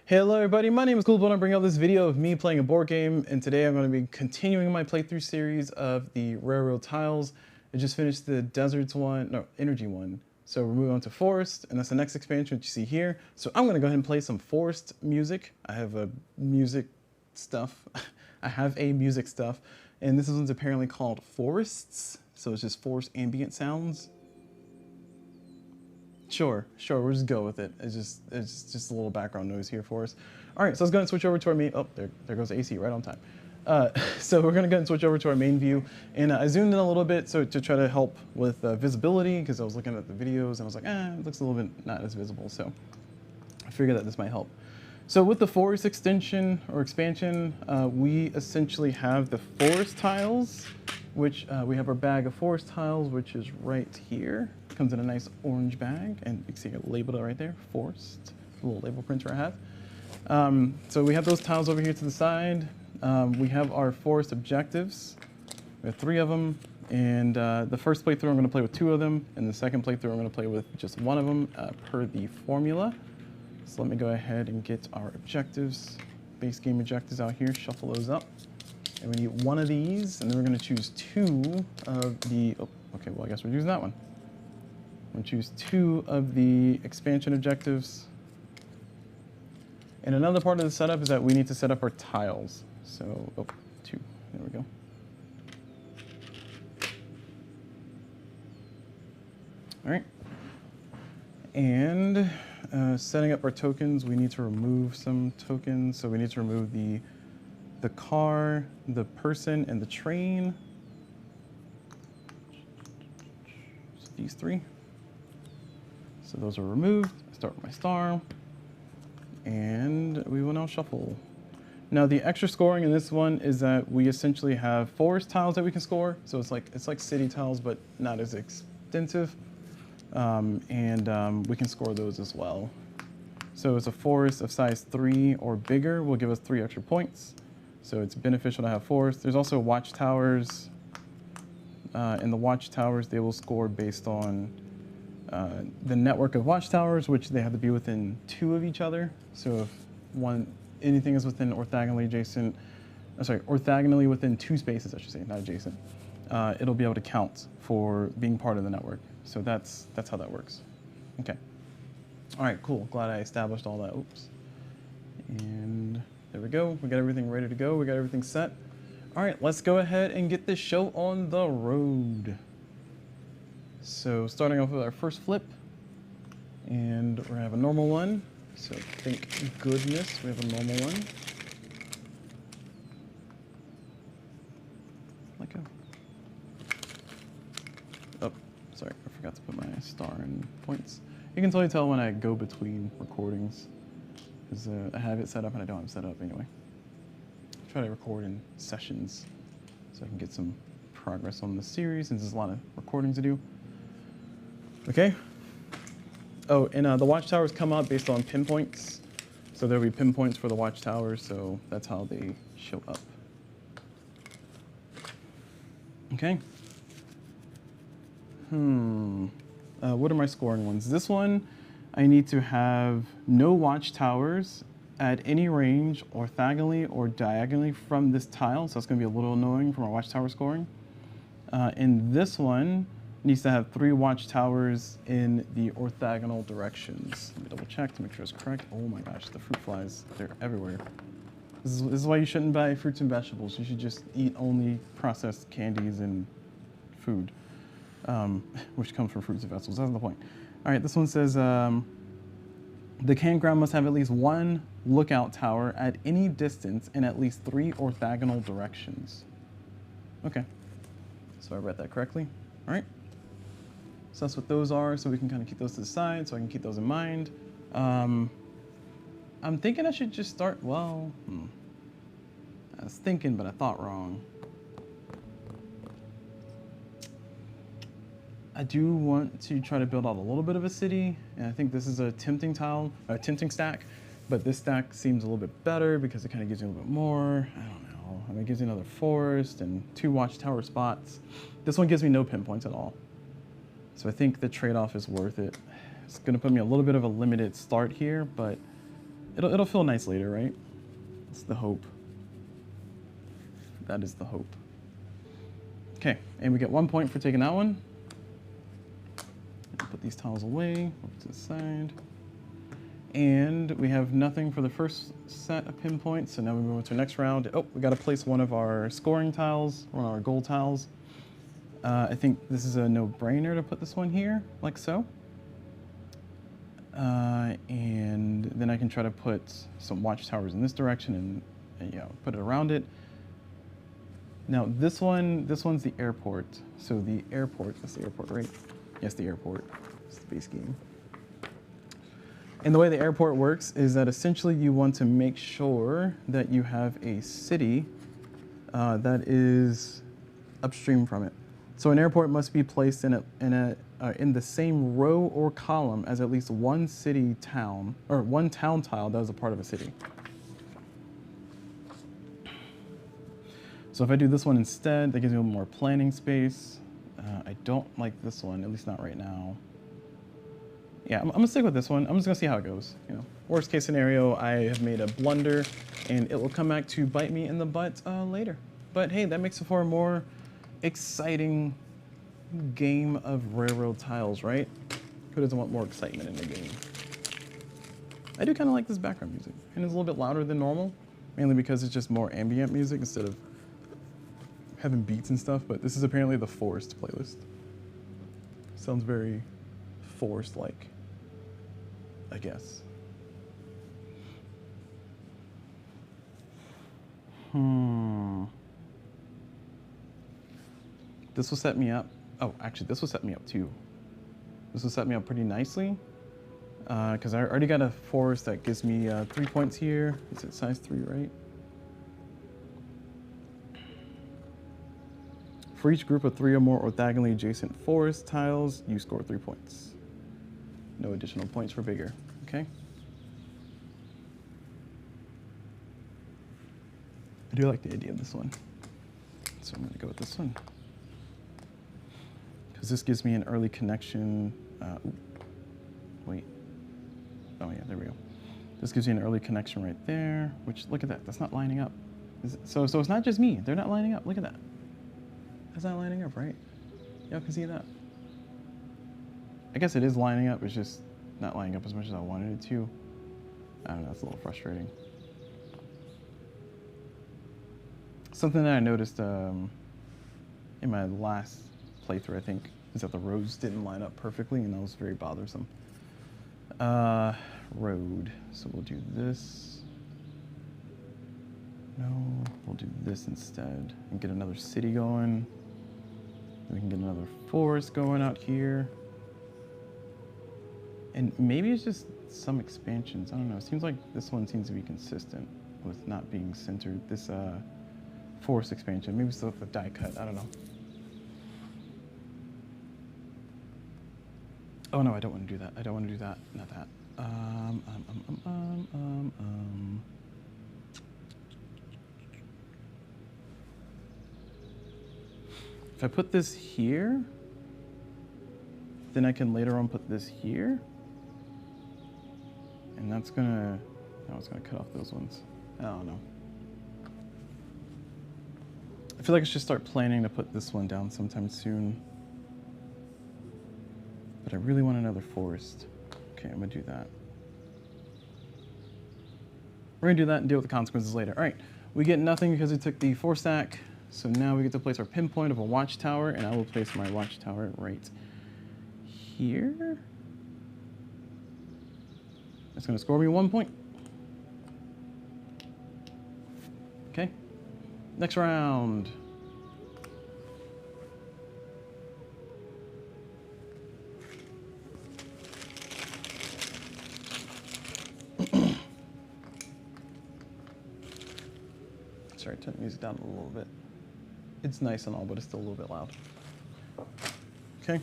Hello everybody, my name is Coolbone. I'm bringing out this video of me playing a board game, and today I'm going to be continuing my playthrough series of the Railroad Tiles. I just finished the Deserts one, no, Energy one. So we're moving on to Forest, and that's the next expansion which you see here. So I'm going to go ahead and play some Forest music. I have a music stuff. And this one's apparently called Forests. So it's just forest ambient sounds. Sure, we'll just go with it. It's just a little background noise here for us. All right, so let's go and switch over to our main, oh, there goes the AC right on time. So we're gonna go and switch over to our main view. And I zoomed in a little bit so to try to help with visibility, because I was looking at the videos and I was like, it looks a little bit not as visible. So I figured that this might help. So with the forest extension or expansion, we essentially have the forest tiles, which we have our bag of forest tiles, which is right here. Comes in a nice orange bag, and you can see it labeled right there, forest, a little label printer I have. So we have those tiles over here to the side. We have our forest objectives. We have 3 of them, and the first playthrough I'm gonna play with 2 of them, and the second playthrough I'm gonna play with just 1 of them per the formula. So let me go ahead and get our objectives, base game objectives out here, shuffle those up. And we need 1 of these, and then we're gonna choose 2 of the, oh, okay, well I guess we're using that one. I'm gonna choose 2 of the expansion objectives. And another part of the setup is that we need to set up our tiles. So, 2, there we go. All right. And setting up our tokens, we need to remove some tokens. So we need to remove the car, the person, and the train. So these 3. So those are removed. I start with my star, and we will now shuffle. Now the extra scoring in this one is that we essentially have forest tiles that we can score. So it's like city tiles, but not as extensive. We can score those as well. So it's a forest of size 3 or bigger will give us 3 extra points. So it's beneficial to have forests. There's also watchtowers. And the watchtowers, they will score based on the network of watchtowers, which they have to be within 2 of each other. So if anything is within orthogonally within 2 spaces, I should say, not adjacent, it'll be able to count for being part of the network. So that's how that works. Okay. All right, cool. Glad I established all that. Oops. And there we go. We got everything ready to go. We got everything set. All right, let's go ahead and get this show on the road. So starting off with our first flip, and we're gonna have a normal one. So thank goodness we have a normal one. Let go. Oh, sorry, I forgot to put my star in points. You can totally tell when I go between recordings, because I have it set up and I don't have it set up anyway. I try to record in sessions so I can get some progress on the series, since there's a lot of recordings to do. Okay. Oh, and the watchtowers come out based on pinpoints. So there'll be pinpoints for the watchtowers, so that's how they show up. Okay. What are my scoring ones? This one, I need to have no watchtowers at any range orthogonally or diagonally from this tile, so that's going to be a little annoying for my watchtower scoring. And this one needs to have 3 watchtowers in the orthogonal directions. Let me double check to make sure it's correct. Oh my gosh, the fruit flies, they're everywhere. This is why you shouldn't buy fruits and vegetables. You should just eat only processed candies and food, which comes from fruits and vegetables. That's the point. All right, this one says, the campground must have at least 1 lookout tower at any distance in at least 3 orthogonal directions. Okay, so I read that correctly. All right. So that's what those are, so we can kind of keep those to the side, so I can keep those in mind. I'm thinking I should just start, well, I was thinking, but I thought wrong. I do want to try to build out a little bit of a city, and I think this is a tempting tile, a tempting stack, but this stack seems a little bit better because it kind of gives you a little bit more. I don't know. I mean, it gives you another forest and 2 watchtower spots. This one gives me no pinpoints at all. So I think the trade-off is worth it. It's gonna put me a little bit of a limited start here, but It'll feel nice later, right? It's the hope. That is the hope. Okay, and we get 1 point for taking that one. Put these tiles away, over to the side. And we have nothing for the first set of pinpoints, so now we move on to the next round. Oh, we gotta place one of our scoring tiles, one of our goal tiles. I think this is a no-brainer to put this one here, like so. And then I can try to put some watchtowers in this direction and you know, put it around it. Now this one's the airport. So the airport, that's the airport, right? Yes, the airport. It's the base game. And the way the airport works is that essentially you want to make sure that you have a city that is upstream from it. So an airport must be placed in the same row or column as at least one city town, or one town tile that is a part of a city. So if I do this one instead, that gives me a little more planning space. I don't like this one, at least not right now. Yeah, I'm gonna stick with this one. I'm just gonna see how it goes. You know, worst case scenario, I have made a blunder, and it will come back to bite me in the butt later. But hey, that makes it for a more exciting game of railroad tiles, right? Who doesn't want more excitement in the game? I do kind of like this background music, and it's a little bit louder than normal, mainly because it's just more ambient music instead of having beats and stuff. But this is apparently the Forest playlist. Sounds very Forest-like, I guess. This will set me up. Oh, actually, this will set me up too. This will set me up pretty nicely because I already got a forest that gives me 3 points here. Is it size 3, right? For each group of 3 or more orthogonally adjacent forest tiles, you score 3 points. No additional points for bigger, okay? I do like the idea of this one. So I'm gonna go with this one. Because this gives me an early connection. Wait. Oh yeah, there we go. This gives you an early connection right there, which, look at that, that's not lining up. So it's not just me, they're not lining up, look at that. That's not lining up, right? Y'all can see that. I guess it is lining up, it's just not lining up as much as I wanted it to. I don't know, it's a little frustrating. Something that I noticed in my last playthrough, I think, is that the roads didn't line up perfectly, and that was very bothersome. Road, so we'll do this. No, we'll do this instead and get another city going. We can get another forest going out here. And maybe it's just some expansions. I don't know. It seems like this one seems to be consistent with not being centered. This forest expansion. Maybe still with the die cut. I don't know. Oh no, I don't want to do that. I don't want to do that. Not that. If I put this here, then I can later on put this here. And that's gonna, no, it's gonna cut off those ones. I don't know. I feel like I should start planning to put this one down sometime soon. But I really want another forest. Okay, I'm gonna do that. We're gonna do that and deal with the consequences later. All right, we get nothing because we took the 4 stack. So now we get to place our pinpoint of a watchtower, and I will place my watchtower right here. It's gonna score me 1 point. Okay, next round. Sorry, turn the music down a little bit. It's nice and all, but it's still a little bit loud. Okay.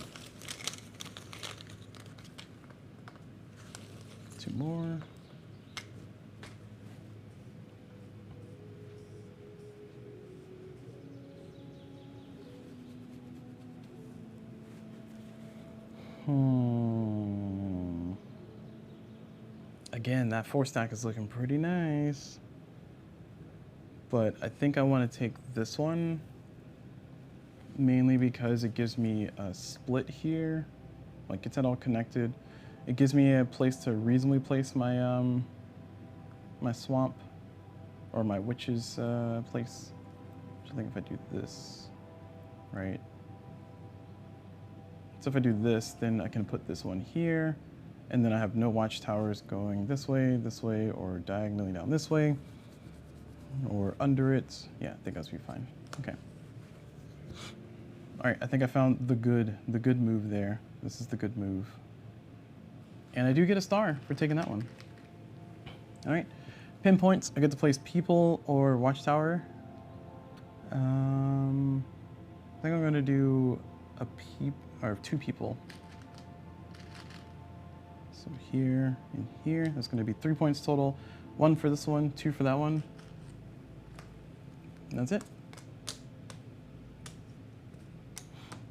2 more. again, that 4 stack is looking pretty nice. But I think I want to take this one, mainly because it gives me a split here. Like, gets it all connected. It gives me a place to reasonably place my my swamp, or my witch's place. Which I think if I do this, right? So if I do this, then I can put this one here, and then I have no watchtowers going this way, or diagonally down this way, or under it. Yeah, I think that's be fine. Okay. All right, I think I found the good move there. This is the good move. And I do get a star for taking that one. All right, pinpoints. I get to place people or watchtower. I think I'm gonna do a or 2 people. So here and here, that's gonna be 3 points total. 1 for this one, 2 for that one. And that's it.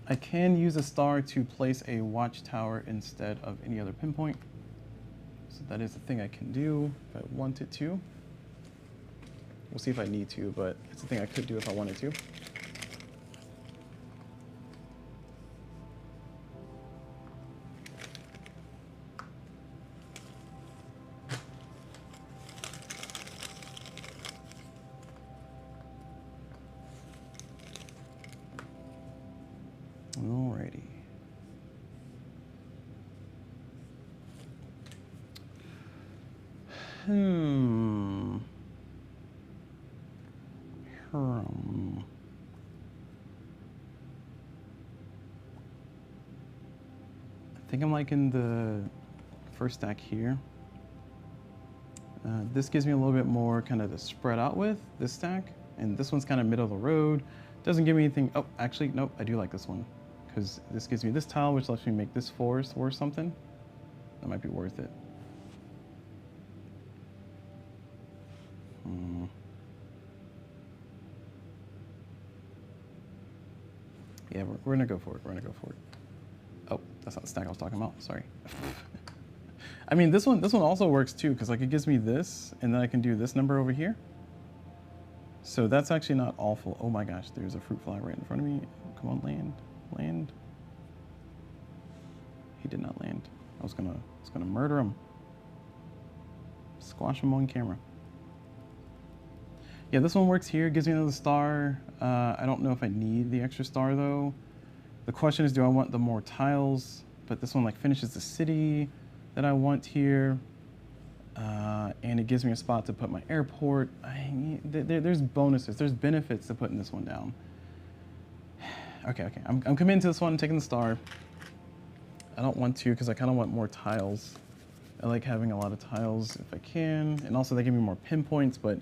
I can use a star to place a watchtower instead of any other pinpoint. So that is a thing I can do if I wanted to. We'll see if I need to, but it's a thing I could do if I wanted to. Alrighty. I think I'm liking the first stack here. This gives me a little bit more kind of to spread out with, this stack. And this one's kind of middle of the road. Doesn't give me anything. Oh, actually, nope, I do like this one. Because this gives me this tile, which lets me make this forest or something. That might be worth it. Yeah, we're gonna go for it. We're gonna go for it. Oh, that's not the stack I was talking about. Sorry. I mean, this one also works too, because like it gives me this, and then I can do this number over here. So that's actually not awful. Oh my gosh, there's a fruit fly right in front of me. Come on, land, land. He did not land. I was gonna murder him. Squash him on camera. Yeah, this one works here. Gives me another star. I don't know if I need the extra star though. The question is, do I want the more tiles? But this one like finishes the city that I want here. And it gives me a spot to put my airport. There's bonuses, there's benefits to putting this one down. Okay, I'm committing to this one, I'm taking the star. I don't want to because I kind of want more tiles. I like having a lot of tiles if I can. And also they give me more pinpoints, but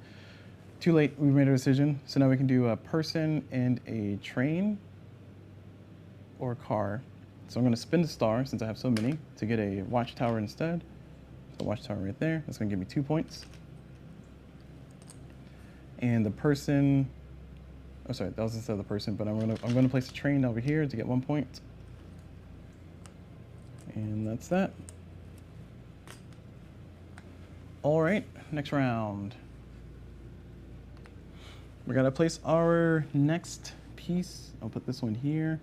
too late, we've made a decision. So now we can do a person and a train or a car. So I'm gonna spin the star since I have so many to get a watchtower instead. The watchtower right there, that's gonna give me 2 points. And the person, oh sorry, that was instead of the person, but I'm gonna place a train over here to get 1 point. And that's that. All right, next round. We're gonna place our next piece. I'll put this one here.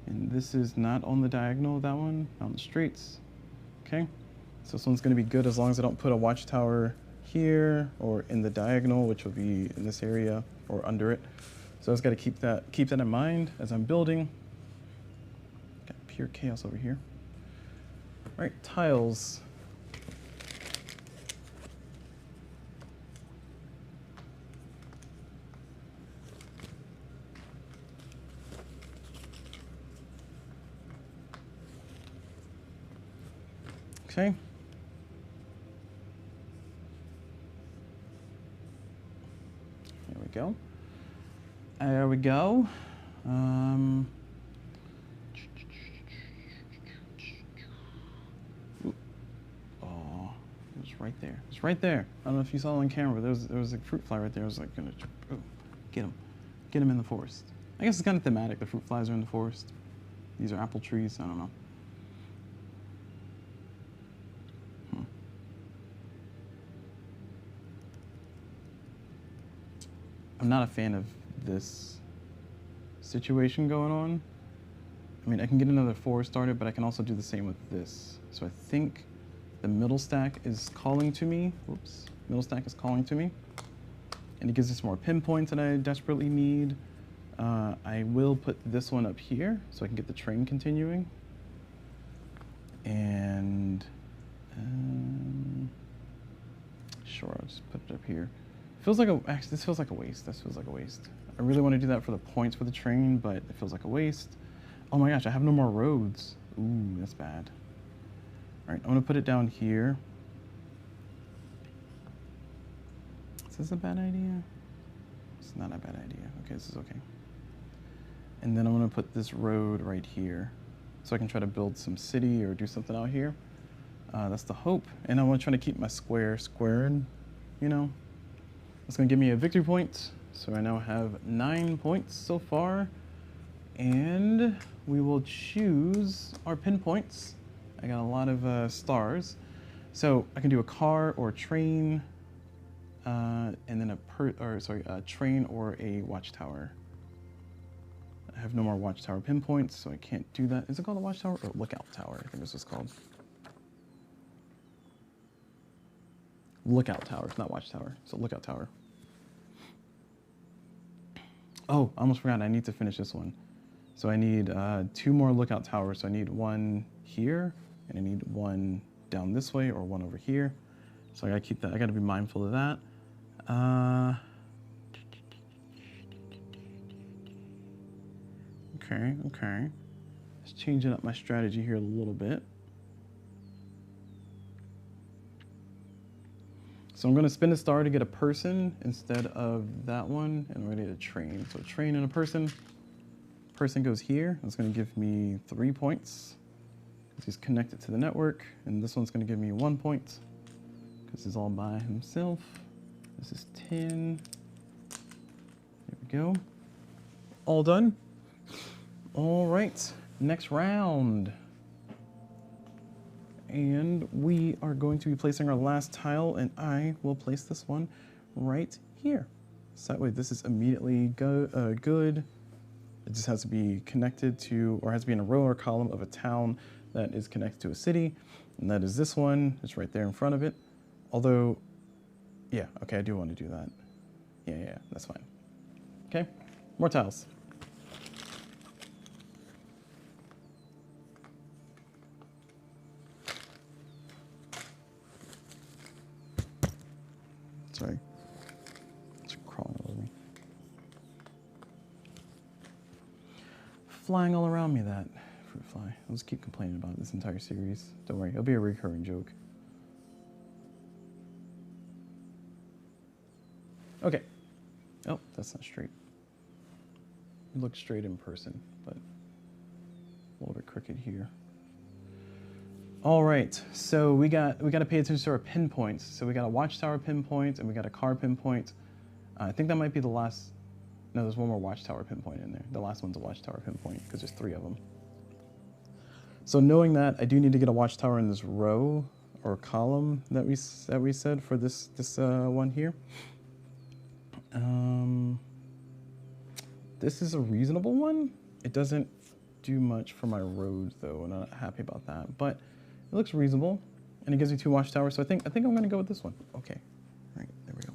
And this is not on the diagonal, that one, on the streets. Okay, so this one's gonna be good as long as I don't put a watchtower here or in the diagonal, which will be in this area or under it. So I just gotta keep that in mind as I'm building. Got pure chaos over here. All right, tiles. Okay. There we go. There we go. Oh, it was right there. It's right there. I don't know if you saw it on camera, but there was a fruit fly right there. I was like gonna get him in the forest. I guess it's kind of thematic. The fruit flies are in the forest. These are apple trees. I don't know. I'm not a fan of this situation going on. I mean, I can get another 4 started, but I can also do the same with this. So I think the middle stack is calling to me. Whoops, middle stack is calling to me. And it gives us more pinpoints that I desperately need. I will put this one up here so I can get the train continuing. And sure, I'll just put it up here. Feels like actually, this feels like a waste. This feels like a waste. I really want to do that for the points for the train, but it feels like a waste. Oh my gosh, I have no more roads. Ooh, that's bad. All right, I'm gonna put it down here. Is this a bad idea? It's not a bad idea. Okay, this is okay. And then I'm gonna put this road right here so I can try to build some city or do something out here. That's the hope. And I want to try to keep my square squared, you know. It's gonna give me a victory point. So I now have 9 points so far. And we will choose our pinpoints. I got a lot of stars. So I can do a car or a train, and then a train or a watchtower. I have no more watchtower pinpoints, so I can't do that. Is it called a watchtower or lookout tower? I think this is called. Lookout tower, it's not watchtower. So lookout tower. Oh, I almost forgot. I need to finish this one. So I need 2 more lookout towers. So I need 1 here, and I need 1 down this way, or 1 over here. So I gotta keep that. I gotta be mindful of that. Okay. Just changing up my strategy here a little bit. So I'm gonna spend a star to get a person instead of that one, and we're gonna get a train. So a train and a person. Person goes here. It's gonna give me 3 points because he's connected to the network, and this one's gonna give me 1 point because he's all by himself. This is 10. There we go. All done. All right, next round. And we are going to be placing our last tile, and I will place this one right here. So that way this is immediately good. It just has to be connected to, or has to be in a row or column of a town that is connected to a city. And that is this one. It's right there in front of it. Although, yeah, okay, I do want to do that. Yeah, that's fine. Okay, more tiles. Sorry, it's crawling over me. Flying all around me, that fruit fly. I'll just keep complaining about it this entire series. Don't worry, it'll be a recurring joke. Okay. Oh, that's not straight. It looks straight in person, but a little bit crooked here. All right, so we got to pay attention to our pinpoints. So we got a watchtower pinpoint and we got a car pinpoint. I think that might be the last. No, there's 1 more watchtower pinpoint in there. The last one's a watchtower pinpoint because there's 3 of them. So knowing that, I do need to get a watchtower in this row or column that we said for this one here. This is a reasonable one. It doesn't do much for my roads though, and I'm not happy about that. But it looks reasonable, and it gives me 2 watchtowers. So I think I'm gonna go with this one. Okay, all right, there we go.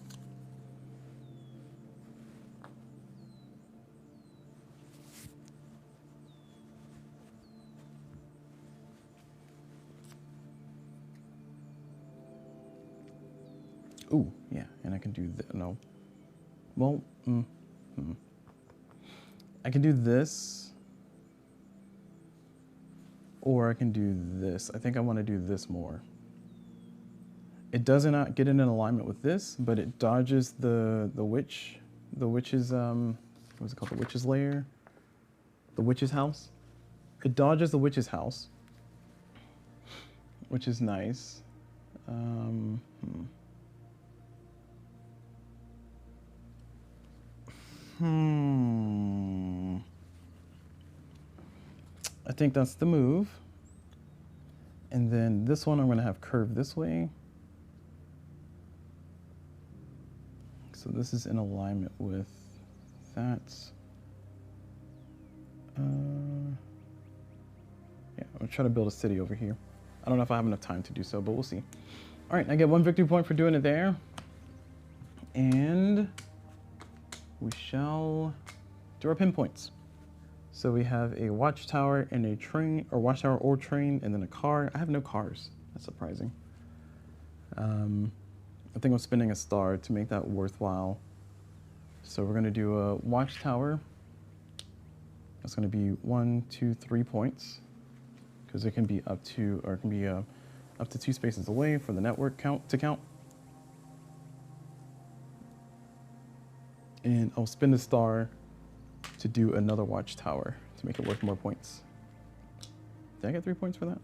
Ooh, yeah, and I can do no. Well, I can do this, or I can do this. I think I want to do this more. It does not get in an alignment with this, but it dodges the witch's what is it called? The witch's lair, the witch's house. It dodges the witch's house, which is nice. I think that's the move. And then this one I'm going to have curved this way. So this is in alignment with that. Yeah, I'm gonna try to build a city over here. I don't know if I have enough time to do so, but we'll see. All right, I get 1 victory point for doing it there. And we shall do our pinpoints. So we have a watchtower and a train, or watchtower or train, and then a car. I have no cars. That's surprising. I think I'm spending a star to make that worthwhile. So we're gonna do a watchtower. That's gonna be 1, 2, 3 points, because it can be up to, or it can be up to 2 spaces away for the network count to count. And I'll spend a star to do another watchtower to make it worth more points. Did I get 3 points for that?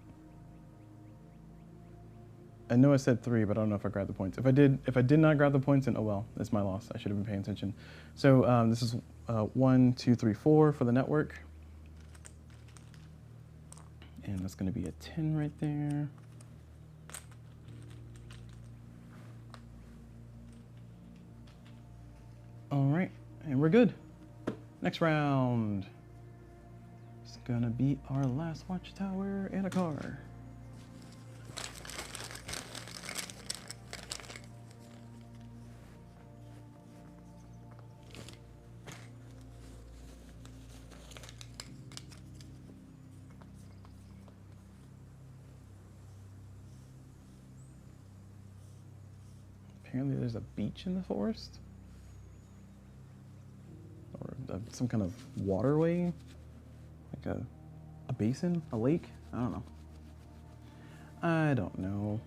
I know I said 3, but I don't know if I grabbed the points. If I did not grab the points, then oh well, it's my loss. I should have been paying attention. So this is 1, 2, 3, 4 for the network. And that's gonna be a 10 right there. All right, and we're good. Next round. It's gonna be our last watchtower and a car. Apparently there's a beach in the forest. Or some kind of waterway. Like a basin, a lake? I don't know. I don't know.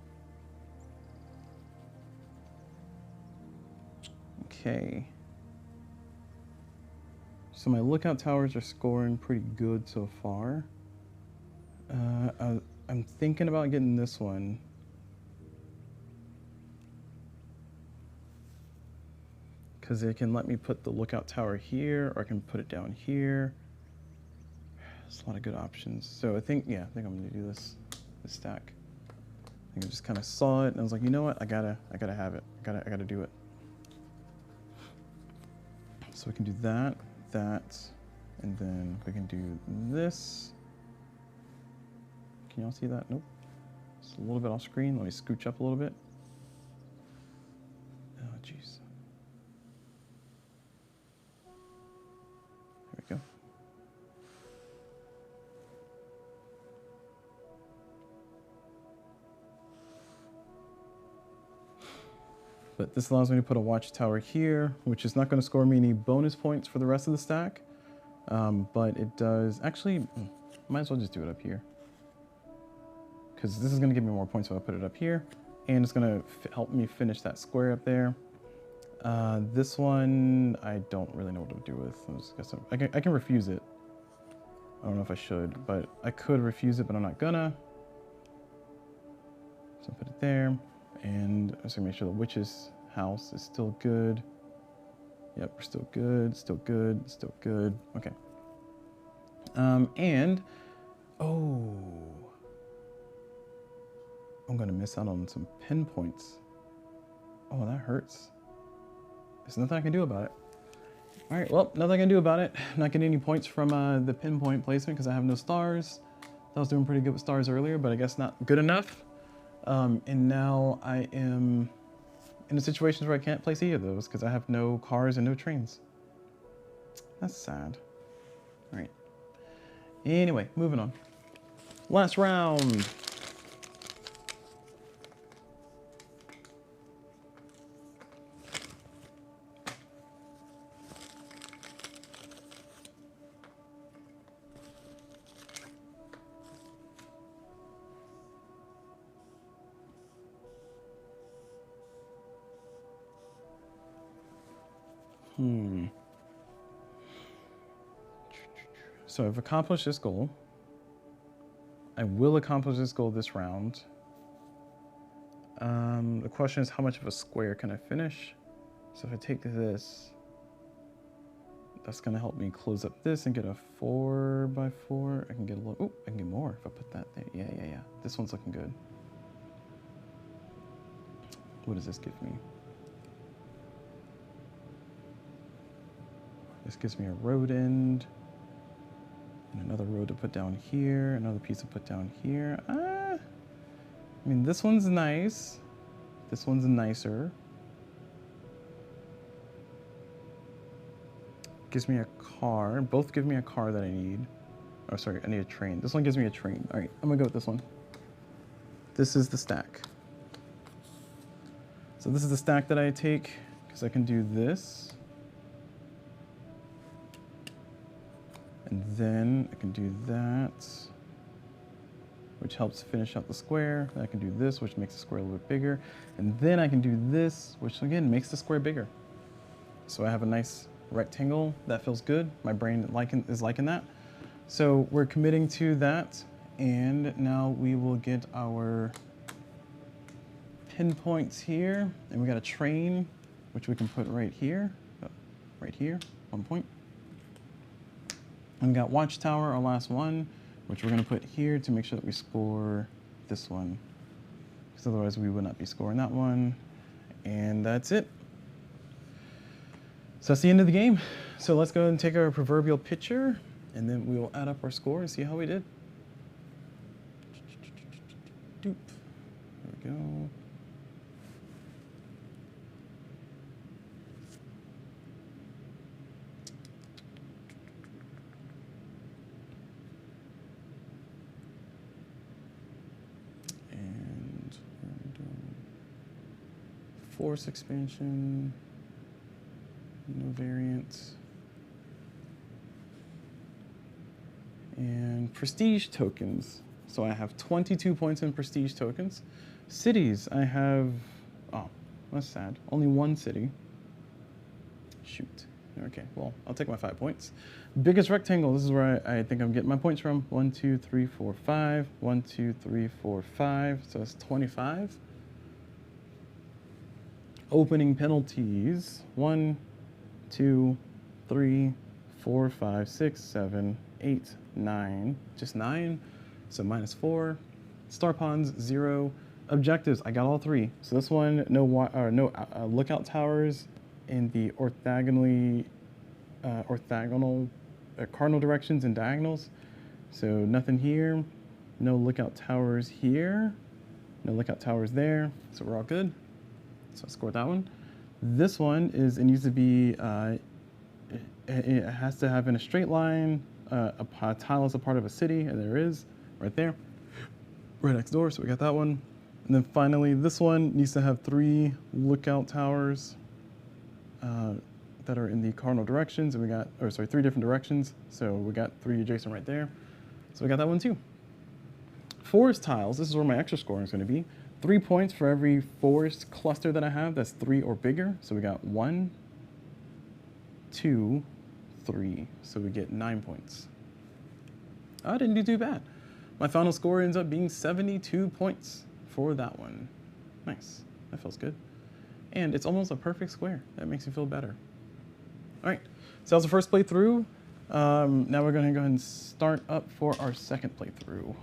Okay. So my lookout towers are scoring pretty good so far. I'm thinking about getting this one. Because it can let me put the lookout tower here, or I can put it down here. There's a lot of good options. So I think I'm gonna do this stack. I think I just kind of saw it and I was like, you know what? I gotta have it. I gotta do it. So we can do that, and then we can do this. Can y'all see that? Nope. It's a little bit off screen. Let me scooch up a little bit. Oh, jeez. There we go. But this allows me to put a watchtower here, which is not going to score me any bonus points for the rest of the stack. But it does, actually, might as well just do it up here. Because this is going to give me more points if I put it up here. And it's going to help me finish that square up there. This one, I don't really know what to do with. I can refuse it. I don't know if I should, but I could refuse it, but I'm not gonna. So put it there. And I'm just gonna make sure the witch's house is still good. Yep, we're still good, still good, still good. Okay. I'm gonna miss out on some pinpoints. Oh, that hurts. There's nothing I can do about it. All right, well, nothing I can do about it. I'm not getting any points from the pinpoint placement because I have no stars. I was doing pretty good with stars earlier, but I guess not good enough. And now I am in a situation where I can't place either of those because I have no cars and no trains. That's sad. All right. Anyway, moving on. Last round. So I've accomplished this goal. I will accomplish this goal this round. The question is, how much of a square can I finish? So if I take this, that's gonna help me close up this and get a 4x4. I can get a little, oh, I can get more if I put that there. Yeah. This one's looking good. What does this give me? This gives me a road end. And another road to put down here. Another piece to put down here. I mean, this one's nice. This one's nicer. Gives me a car. Both give me a car that I need. Oh, sorry, I need a train. This one gives me a train. All right, I'm gonna go with this one. This is the stack. So this is the stack that I take, because I can do this. And then I can do that, which helps finish out the square. Then I can do this, which makes the square a little bit bigger. And then I can do this, which again makes the square bigger. So I have a nice rectangle that feels good. My brain is liking that. So we're committing to that. And now we will get our pinpoints here. And we got a train, which we can put right here. Right here, 1 point. And we got watchtower, our last one, which we're gonna put here to make sure that we score this one. Because otherwise we would not be scoring that one. And that's it. So that's the end of the game. So let's go and take our proverbial picture, and then we will add up our score and see how we did. Doop. There we go. And we're doing force expansion. No variant. And prestige tokens. So I have 22 points in prestige tokens. Cities, I have, oh, that's sad. Only one city. Shoot. Okay, well, I'll take my 5 points. Biggest rectangle, this is where I think I'm getting my points from. 1, 2, 3, 4, 5. 1, 2, 3, 4, 5. So that's 25. Opening penalties. 1, 2, 3, 4, 5, 6, 7, 8, 9. Just 9. So -4. Star pawns, 0. Objectives, I got all 3. So this one, no lookout towers in the orthogonal cardinal directions and diagonals. So nothing here. No lookout towers here. No lookout towers there. So we're all good. So I scored that one. This one is, it needs to be, it has to have in a straight line, a tile is a part of a city, and there is, right there, right next door, so we got that one. And then finally, this one needs to have 3 lookout towers that are in the cardinal directions, and we got, 3 different directions, so we got 3 adjacent right there. So we got that one too. Forest tiles, this is where my extra scoring is gonna be. 3 points for every forest cluster that I have that's 3 or bigger. So we got 1, 2, 3. So we get 9 points. I didn't do too bad. My final score ends up being 72 points for that one. Nice, that feels good. And it's almost a perfect square. That makes me feel better. All right, so that was the first playthrough. Now we're gonna go ahead and start up for our second playthrough.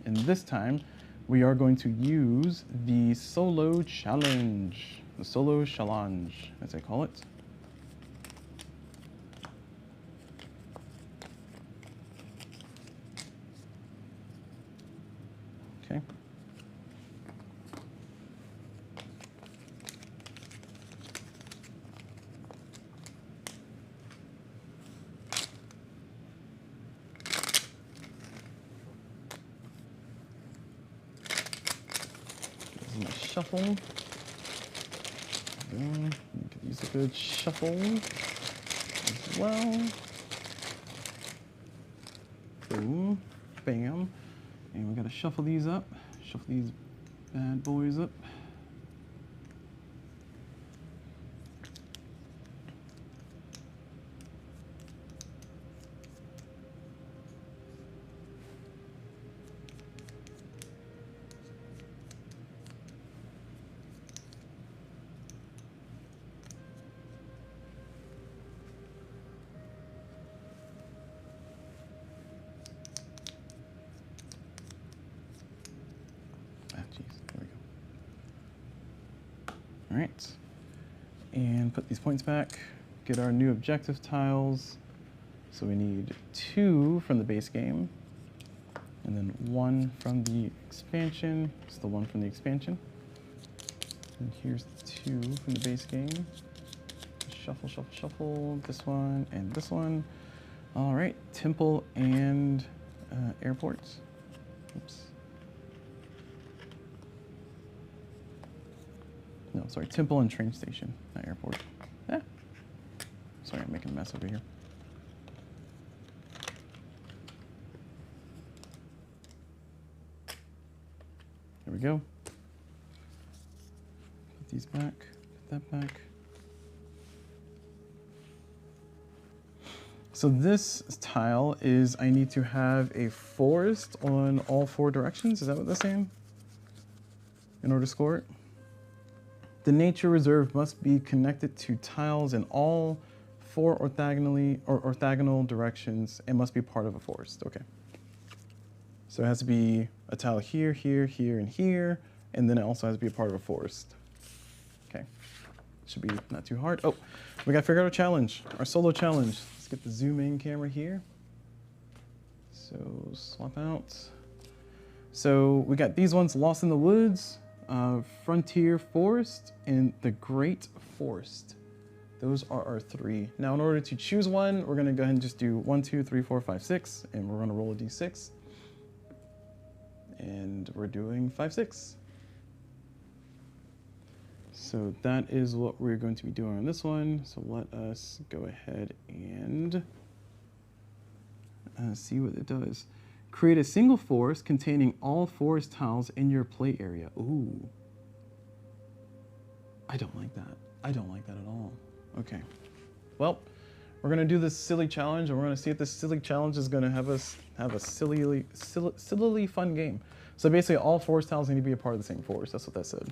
And this time, we are going to use the solo challenge, the solo challenge, as I call it. Okay. My shuffle. You could use a good shuffle as well. Boom, bam. And we gotta shuffle these up. Shuffle these bad boys up. All right, and put these points back. get our new objective tiles. So we need 2 from the base game, and then 1 from the expansion. It's the 1 from the expansion. And here's the 2 from the base game. Shuffle, shuffle, shuffle. This one and this one. All right, temple and airports. Oops. No, sorry, temple and train station, not airport. Ah. Sorry, I'm making a mess over here. There we go. Put these back, put that back. So this tile is I need to have a forest on all 4 directions. Is that what that's saying? In order to score it? The nature reserve must be connected to tiles in all 4 orthogonal directions and must be part of a forest. Okay. So it has to be a tile here, here, here, and here, and then it also has to be a part of a forest. Okay. Should be not too hard. Oh, we got to figure out our challenge, our solo challenge. Let's get the zoom in camera here. So swap out. So we got these ones, Lost in the Woods, Frontier Forest, and the Great Forest. Those are our 3. Now in order to choose one, we're gonna go ahead and just do 1, 2, 3, 4, 5, 6, and we're gonna roll a d6. And we're doing 5, 6. So that is what we're going to be doing on this one. So let us go ahead and see what it does. Create a single forest containing all forest tiles in your play area. Ooh. I don't like that. I don't like that at all. Okay. Well, we're gonna do this silly challenge, and we're gonna see if this silly challenge is gonna have us have a sillily fun game. So basically, all forest tiles need to be a part of the same forest. That's what that said.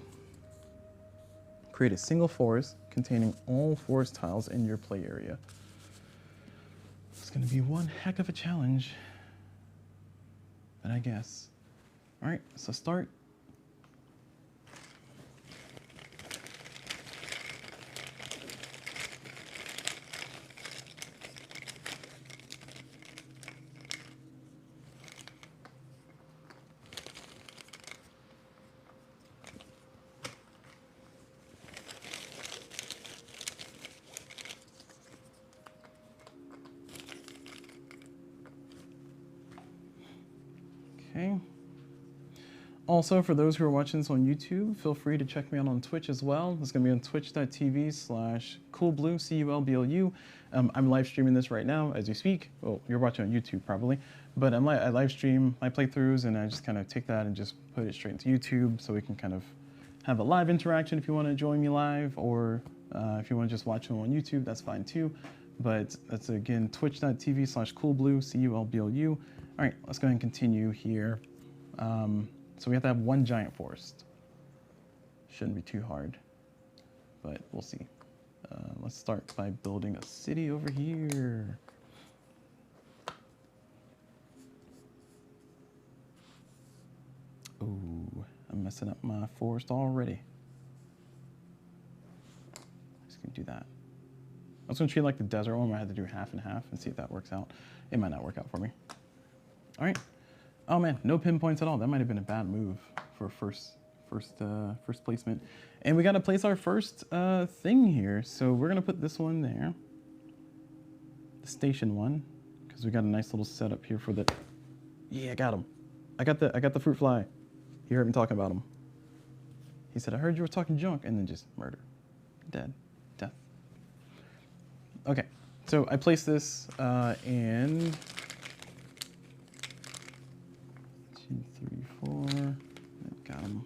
Create a single forest containing all forest tiles in your play area. It's gonna be one heck of a challenge, but I guess. All right, so start. Okay. Also, for those who are watching this on YouTube, feel free to check me out on Twitch as well. It's going to be on twitch.tv/coolblue, C-U-L-B-L-U. I'm live streaming this right now as we speak. Well, you're watching on YouTube probably, but I live stream my playthroughs, and I just kind of take that and just put it straight into YouTube so we can kind of have a live interaction if you want to join me live, or if you want to just watch them on YouTube, that's fine too. But that's again, twitch.tv/coolblue, C-U-L-B-L-U. All right, let's go ahead and continue here. So we have to have one giant forest. Shouldn't be too hard, but we'll see. Let's start by building a city over here. Ooh, I'm messing up my forest already. Just gonna do that. I was gonna treat it like the desert one where I had to do half and half and see if that works out. It might not work out for me. All right. Oh man, no pinpoints at all. That might have been a bad move for first placement. And we got to place our first thing here. So we're gonna put this one there, the station one, because we got a nice little setup here for the. Yeah, I got him. I got the fruit fly. You heard me talking about him. He said, "I heard you were talking junk," and then just murder, dead, death. Okay, so I placed this and. 2, 3, 4. Got him.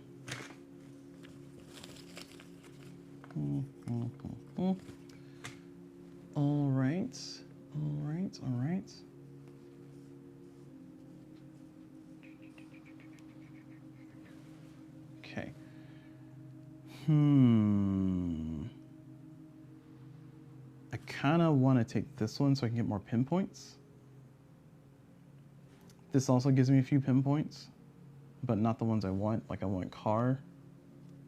All right. All right. All right. Okay. I kind of want to take this one so I can get more pinpoints. This also gives me a few pinpoints, but not the ones I want. Like I want car.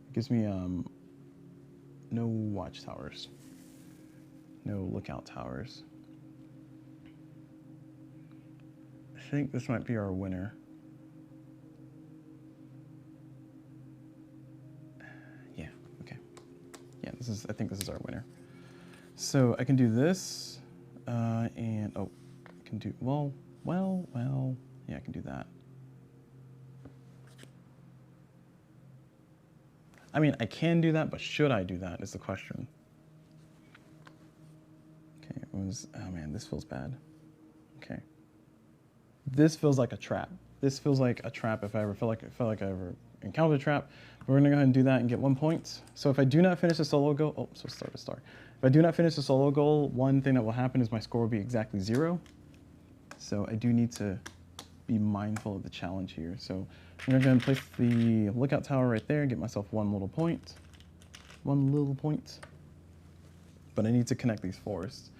It gives me no watchtowers. No lookout towers. I think this might be our winner. Yeah, okay. Yeah, I think this is our winner. So I can do this, and, oh, I can do, well, yeah, I can do that. I mean, I can do that, but should I do that is the question. Okay, oh man, this feels bad. Okay. This feels like a trap. This feels like a trap if I ever felt like I ever encountered a trap. But we're gonna go ahead and do that and get 1 point. So if I do not finish the solo goal, oh, so start to start. If I do not finish the solo goal, one thing that will happen is my score will be exactly 0. So I do need to be mindful of the challenge here. So I'm gonna go ahead and place the lookout tower right there, get myself 1 little point. 1 little point. But I need to connect these forests.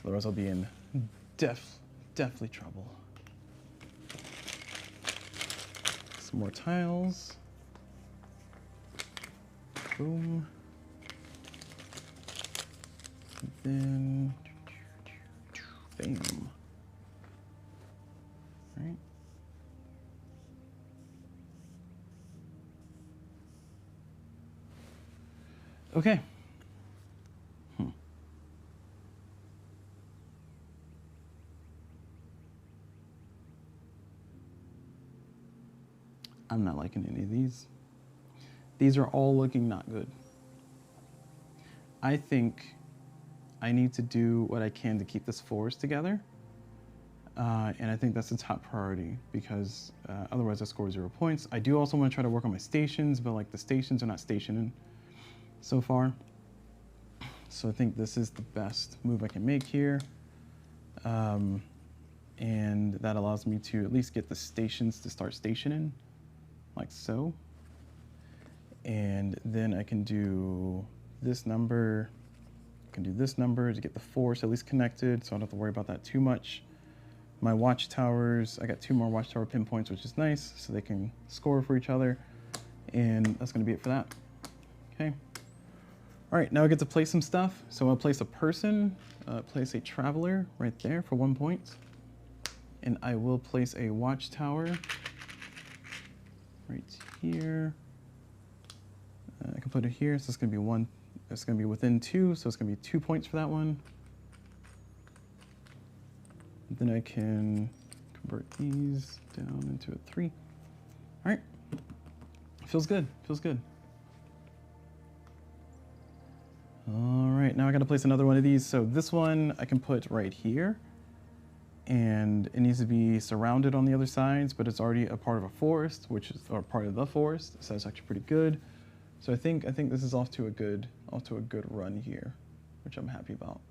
Otherwise I'll be in definitely trouble. Some more tiles. Boom. And then, bam. Right. Okay. I'm not liking any of these. These are all looking not good. I think I need to do what I can to keep this forest together. And I think that's the top priority because otherwise I score 0 points. I do also want to try to work on my stations, but like the stations are not stationing so far. So I think this is the best move I can make here. And that allows me to at least get the stations to start stationing, like so. And then I can do this number, I can do this number to get the force at least connected, so I don't have to worry about that too much. My watchtowers, I got 2 more watchtower pinpoints, which is nice, so they can score for each other. And that's gonna be it for that. Okay. All right, now I get to place some stuff. So I'll place a person, place a traveler right there for 1 point. And I will place a watchtower right here. I can put it here, so it's gonna be 1, it's gonna be within 2, so it's gonna be 2 points for that one. Then I can convert these down into a 3. All right, feels good, feels good. All right, now I gotta place another one of these. So this one I can put right here, and it needs to be surrounded on the other sides, but it's already a part of a forest, which is, or part of the forest, so that's actually pretty good. So I think this is off to a good run here, which I'm happy about.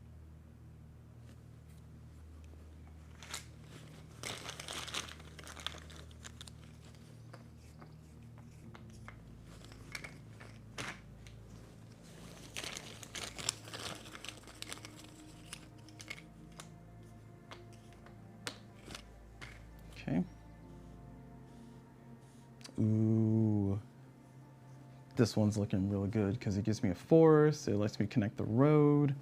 Okay. Ooh. This one's looking really good because it gives me a forest, it lets me connect the road.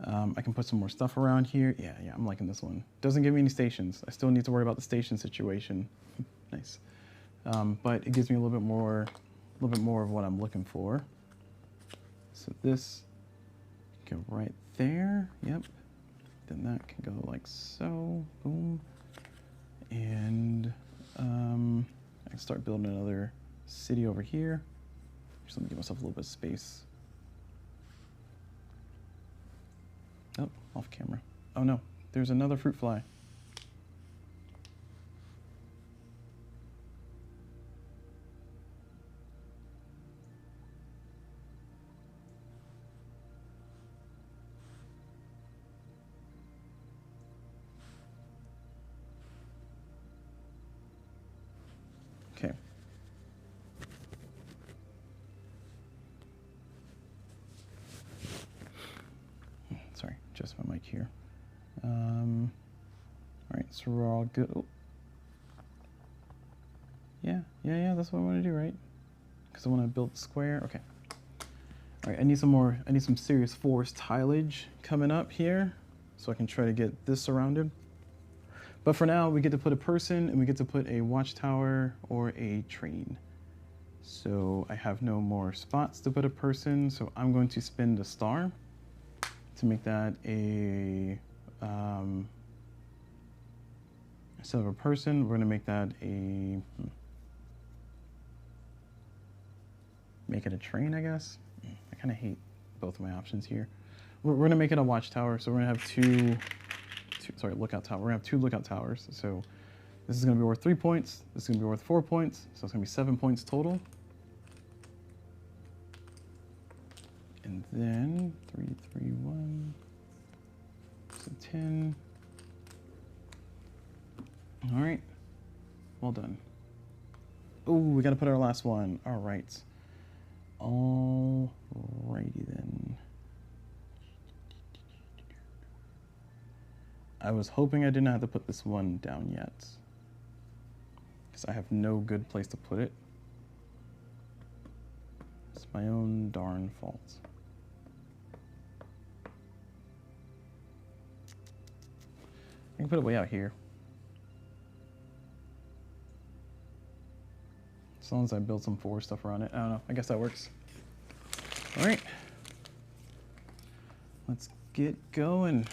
I can put some more stuff around here. Yeah, I'm liking this one. Doesn't give me any stations. I still need to worry about the station situation. Nice. But it gives me a little bit more of what I'm looking for. So this can go right there. Yep. Then that can go like so. Boom. And I can start building another city over here. Just let me give myself a little bit of space. Oh, off camera. Oh no, there's another fruit fly. Okay. Sorry, just my mic here. All right, so we're all good. Oh. Yeah, that's what I want to do, right? Because I want to build the square. Okay. All right, I need some serious forest tileage coming up here so I can try to get this surrounded. But for now, we get to put a person and we get to put a watchtower or a train. So I have no more spots to put a person, so I'm going to spend a star to make that a, instead of a person, we're gonna make that make it a train, I guess. I kind of hate both of my options here. We're gonna make it a watchtower, so we're gonna have lookout tower. We're gonna have 2 lookout towers. So this is gonna be worth 3 points. This is gonna be worth 4 points. So it's gonna be 7 points total. And then 3, 3, 1, so 10. All right, well done. Oh, we gotta put our last one. All right. Alrighty then. I was hoping I didn't have to put this one down yet, because I have no good place to put it. It's my own darn fault. I can put it way out here. As long as I build some forest stuff around it. I don't know, I guess that works. All right, let's get going.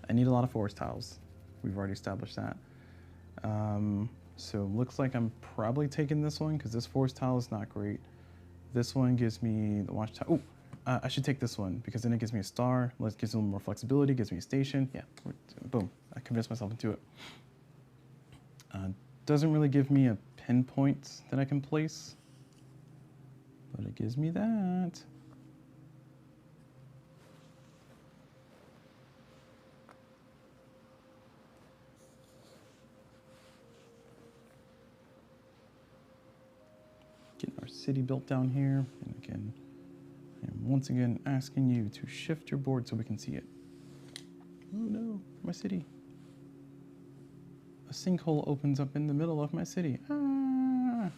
I need a lot of forest tiles. We've already established that. So looks like I'm probably taking this one because this forest tile is not great. This one gives me the watchtower. Oh, I should take this one because then it gives me a star. Gives me a little more flexibility, gives me a station. Yeah, boom, I convinced myself into it. Doesn't really give me a pinpoint that I can place, but it gives me that. Getting our city built down here, and again, I am once again asking you to shift your board so we can see it. Oh no, my city. A sinkhole opens up in the middle of my city. Ah.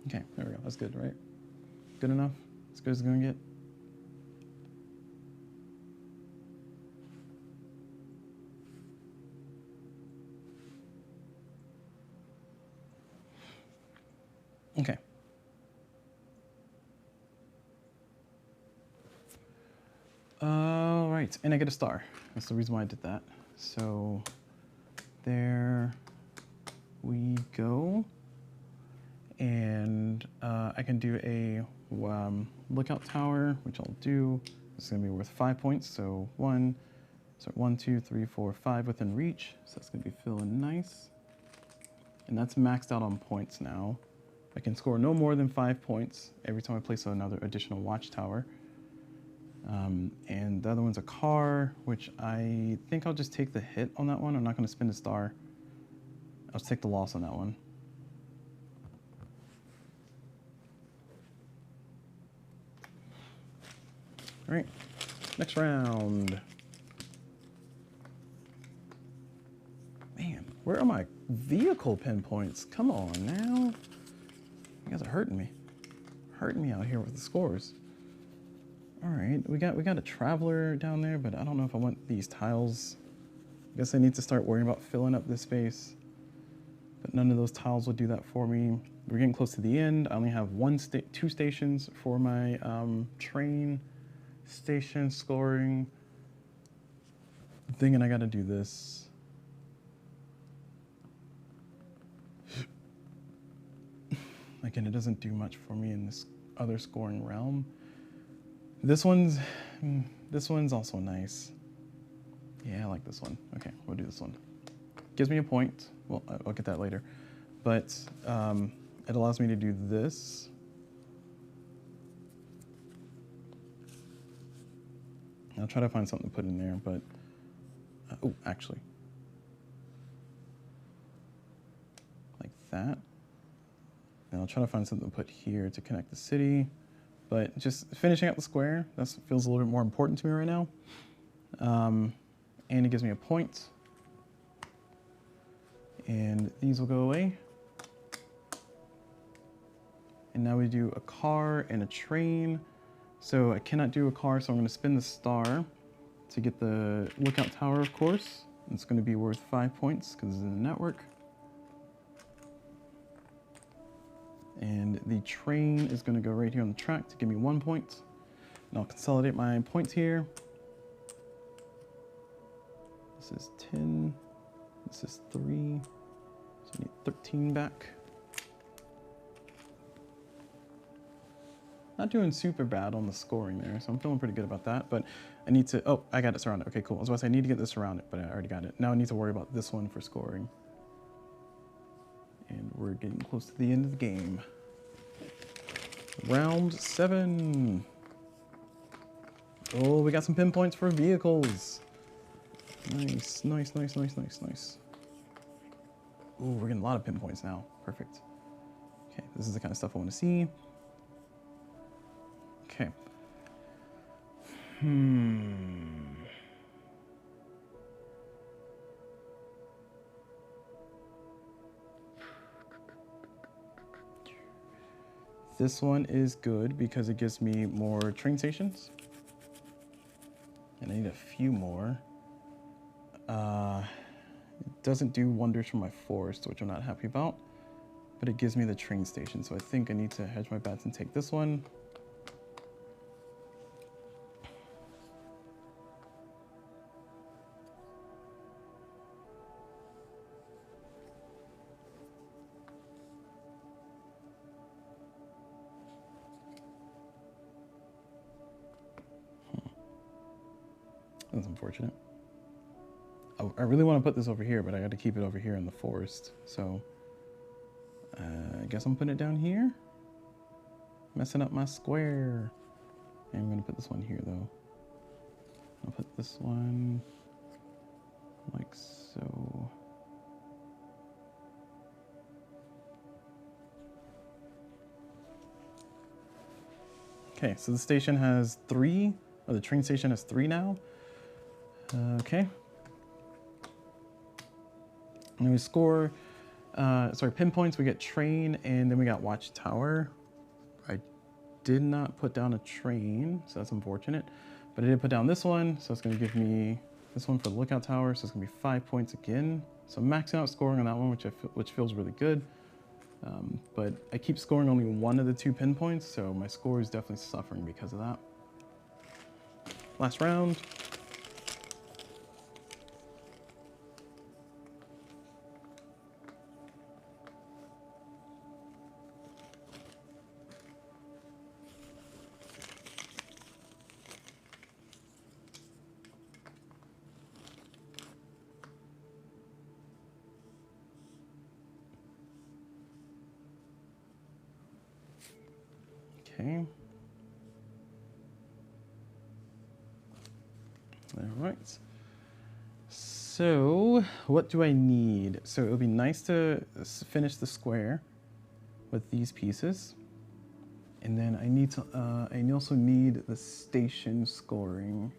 Okay, there we go. That's good, right? Good enough? As good as it's gonna get? Okay. All right, and I get a star. That's the reason why I did that. So there we go. And I can do a lookout tower, which I'll do. This is gonna be worth 5 points. So 1, 2, 3, 4, 5 within reach. So that's gonna be feeling nice. And that's maxed out on points now. I can score no more than 5 points every time I place another additional watchtower. And the other one's a car, which I think I'll just take the hit on that one. I'm not going to spend a star. I'll just take the loss on that one. All right, next round. Man, where are my vehicle pinpoints? Come on now. You guys are hurting me. Hurting me out here with the scores. All right, we got a traveler down there, but I don't know if I want these tiles. I guess I need to start worrying about filling up this space. But none of those tiles will do that for me. We're getting close to the end. I only have 2 stations for my train station scoring. Thinking I gotta do this. Again, it doesn't do much for me in this other scoring realm. This one's also nice. Yeah, I like this one. Okay, we'll do this one. Gives me a point. Well, I'll get that later. But it allows me to do this. I'll try to find something to put in there, but Oh, actually. Like that. And I'll try to find something to put here to connect the city. But just finishing out the square, that feels a little bit more important to me right now. And it gives me a point. And these will go away. And now we do a car and a train. So I cannot do a car, so I'm going to spin the star to get the lookout tower, of course. It's going to be worth 5 points because it's in the network. And the train is going to go right here on the track to give me 1 point. And I'll consolidate my points here. This is 10. This is 3. So I need 13 back. Not doing super bad on the scoring there, so I'm feeling pretty good about that. But I need to, oh, I got it surrounded. Okay, cool. I was about to say I need to get this surrounded, but I already got it. Now I need to worry about this one for scoring. And we're getting close to the end of the game. Round 7. Oh, we got some pinpoints for vehicles. Nice, nice, nice, nice, nice, nice. Ooh, we're getting a lot of pinpoints now. Perfect. Okay, this is the kind of stuff I want to see. Okay. This one is good because it gives me more train stations. And I need a few more. It doesn't do wonders for my forest, which I'm not happy about. But it gives me the train station, so I think I need to hedge my bets and take this one. That's unfortunate. I really want to put this over here, but I got to keep it over here in the forest. So I guess I'm putting it down here. Messing up my square. And I'm going to put this one here, though. I'll put this one like so. Okay, so the station has 3, or the train station has 3 now. Okay. And we score, pinpoints, we get train, and then we got watchtower. I did not put down a train, so that's unfortunate. But I did put down this one, so it's going to give me this one for the lookout tower, so it's going to be 5 points again. So I'm maxing out scoring on that one, which feels really good. But I keep scoring only one of the 2 pinpoints, so my score is definitely suffering because of that. Last round. Okay. All right. So what do I need? So it would be nice to finish the square with these pieces. And then I also need the station scoring.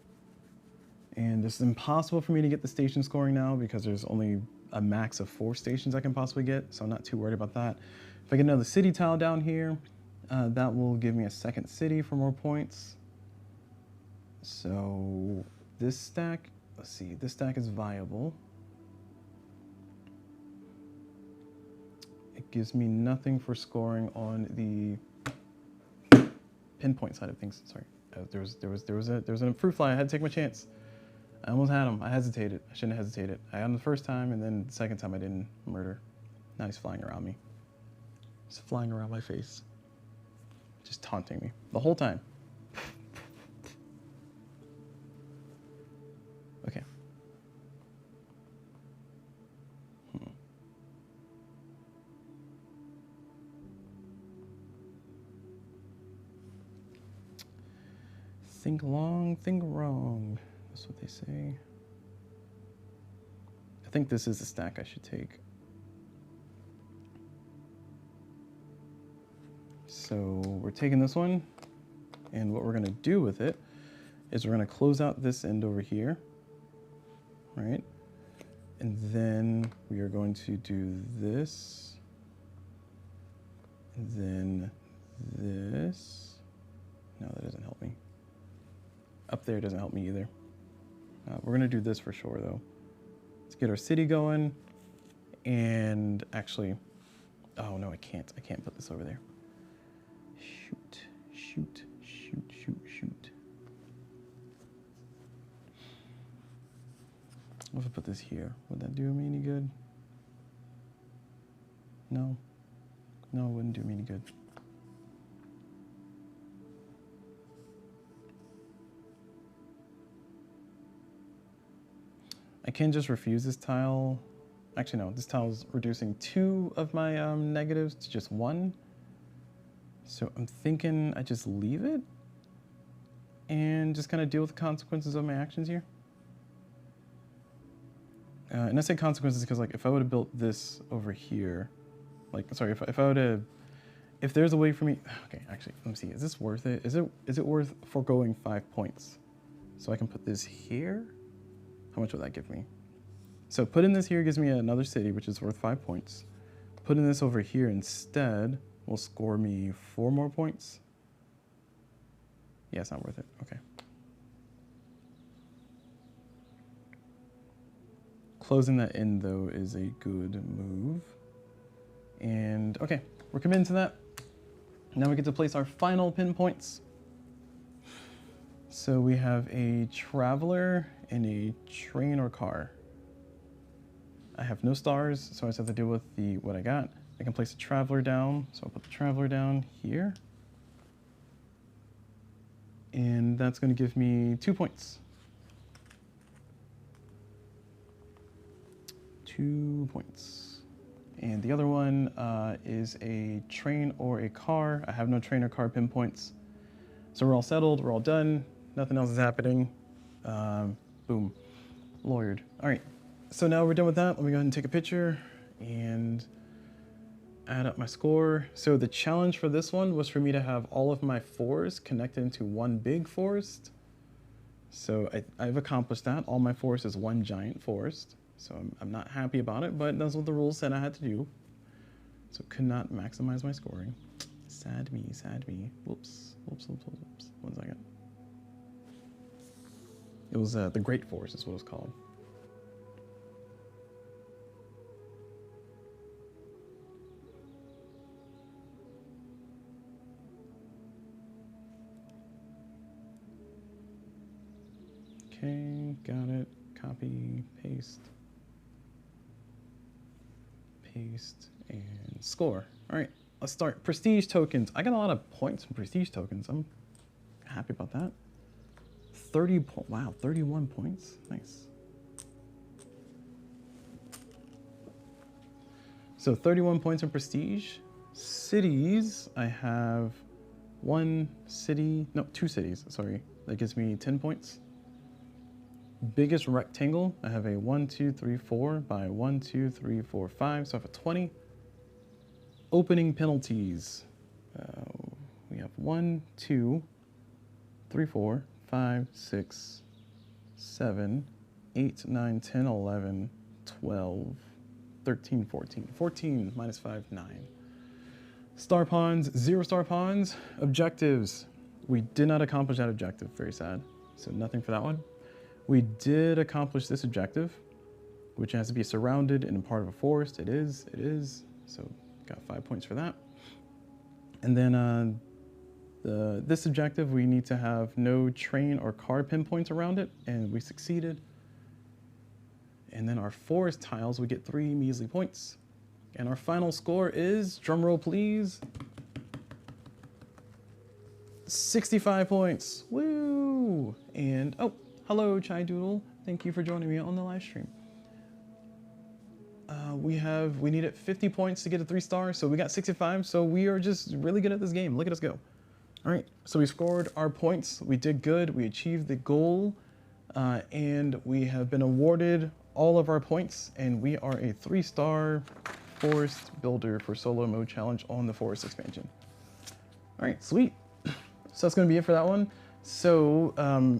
And it's impossible for me to get the station scoring now because there's only a max of 4 stations I can possibly get. So I'm not too worried about that. If I get another city tile down here, that will give me a second city for more points. So this stack, let's see, this stack is viable. It gives me nothing for scoring on the pinpoint side of things. Sorry, there was a fruit fly. I had to take my chance. I almost had him. I hesitated. I shouldn't have hesitated. I had him the first time, and then the second time I didn't murder. Now he's flying around me. He's flying around my face. Just taunting me the whole time. Okay. Think long, think wrong. That's what they say. think this is the stack I should take. So we're taking this one, and what we're gonna do with it is we're gonna close out this end over here, right? And then we are going to do this, and then this. No, that doesn't help me. Up there doesn't help me either. We're gonna do this for sure though. Let's get our city going, and actually, oh no, I can't put this over there. Shoot, shoot, shoot, shoot, shoot. What if I put this here? Would that do me any good? No. No, it wouldn't do me any good. I can just refuse this tile. Actually, no, this tile is reducing 2 of my negatives to just 1. So I'm thinking I just leave it and just kind of deal with the consequences of my actions here. And I say consequences because, like, if I would have built this over here, like, sorry, if I would have, if there's a way for me, okay, actually, let me see, is this worth it? Is it worth foregoing 5 points? So I can put this here. How much would that give me? So putting this here gives me another city, which is worth 5 points. Putting this over here instead will score me 4 more points. Yeah, it's not worth it. Okay. Closing that in, though, is a good move. And, okay, we're committing to that. Now we get to place our final pinpoints. So we have a traveler and a train or car. I have no stars, so I just have to deal with what I got. I can place a traveler down, so I'll put the traveler down here. And that's going to give me 2 points. 2 points. And the other one is a train or a car. I have no train or car pinpoints. So we're all settled, we're all done. Nothing else is happening. Boom, lawyered. All right, so now we're done with that. Let me go ahead and take a picture and add up my score. So the challenge for this one was for me to have all of my 4s connected into one big forest. So I've accomplished that. All my forest is one giant forest. So I'm not happy about it, but that's what the rules said I had to do. So could not maximize my scoring. Sad me, sad me. Whoops, whoops, whoops, whoops, whoops. 1 second. It was the Great Forest is what it's called. Okay, got it. Copy, paste. Paste, and score. All right, let's start. Prestige tokens. I got a lot of points from prestige tokens. I'm happy about that. 31 points. Nice. So 31 points in prestige. Cities, I have 2 cities, sorry. That gives me 10 points. Biggest rectangle, I have a 1, 2, 3, 4 by 1, 2, 3, 4, 5, so I have a 20. Opening penalties. We have 1, 2, 3, 4, 5, 6, 7, 8, 9, 10, 11, 12, 13, 14. 14 minus 5, 9. Star pawns, 0 star pawns. Objectives. We did not accomplish that objective, very sad. So nothing for that one. We did accomplish this objective, which has to be surrounded and a part of a forest. It is. So got 5 points for that. And then this objective, we need to have no train or car pinpoints around it, and we succeeded. And then our forest tiles, we get 3 measly points. And our final score is, drumroll please, 65 points. Woo! And, oh, hello, Chai Doodle. Thank you for joining me on the live stream. We needed 50 points to get a 3 star, so we got 65, so we are just really good at this game. Look at us go. All right, so we scored our points. We did good. We achieved the goal, and we have been awarded all of our points, and we are a 3-star forest builder for solo mode challenge on the forest expansion. All right, sweet. So that's going to be it for that one. So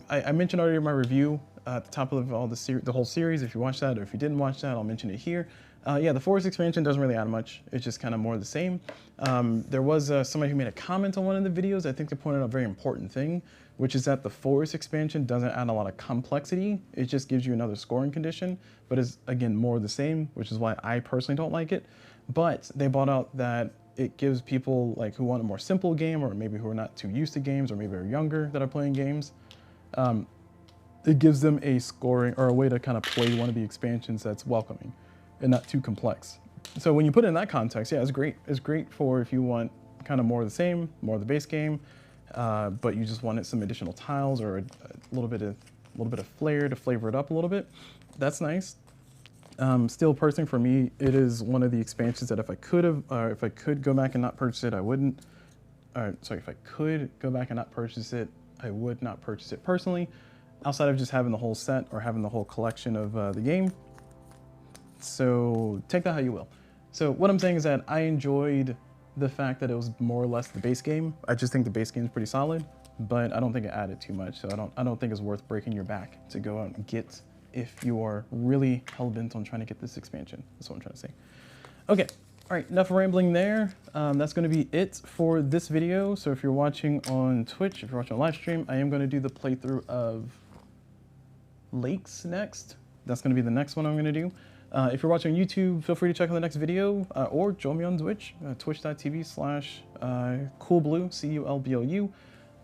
I mentioned already in my review at the top of all the whole series. If you watched that, or if you didn't watch that, I'll mention it here. Yeah, the forest expansion doesn't really add much. It's just kind of more of the same. There was somebody who made a comment on one of the videos. I think they pointed out a very important thing, which is that the forest expansion doesn't add a lot of complexity. It just gives you another scoring condition, but is again more of the same, which is why I personally don't like it. But they brought out that it gives people like who want a more simple game, or maybe who are not too used to games, or maybe are younger that are playing games. It gives them a scoring or a way to kind of play one of the expansions that's welcoming and not too complex. So when you put it in that context, yeah, it's great. It's great for if you want kind of more of the same, more of the base game, but you just wanted some additional tiles or a little bit of flair to flavor it up a little bit. That's nice. Still, personally, for me, it is one of the expansions that if I could go back and not purchase it, I wouldn't. Sorry, if I could go back and not purchase it, I would not purchase it personally, outside of just having the whole set or having the whole collection of the game. So take that how you will. So what I'm saying is that I enjoyed the fact that it was more or less the base game. I just think the base game is pretty solid, but I don't think it added too much. So I don't think it's worth breaking your back to go out and get if you are really hell-bent on trying to get this expansion. That's what I'm trying to say. Okay, all right, enough rambling there. That's gonna be it for this video. So if you're watching on Twitch, if you're watching on live stream, I am gonna do the playthrough of Lakes next. That's gonna be the next one I'm gonna do. If you're watching on YouTube, feel free to check out the next video, or join me on Twitch, twitch.tv/coolblue,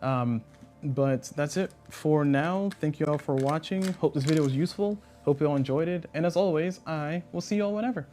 CULBLU. But that's it for now. Thank you all for watching. Hope this video was useful. Hope you all enjoyed it. And as always, I will see you all whenever.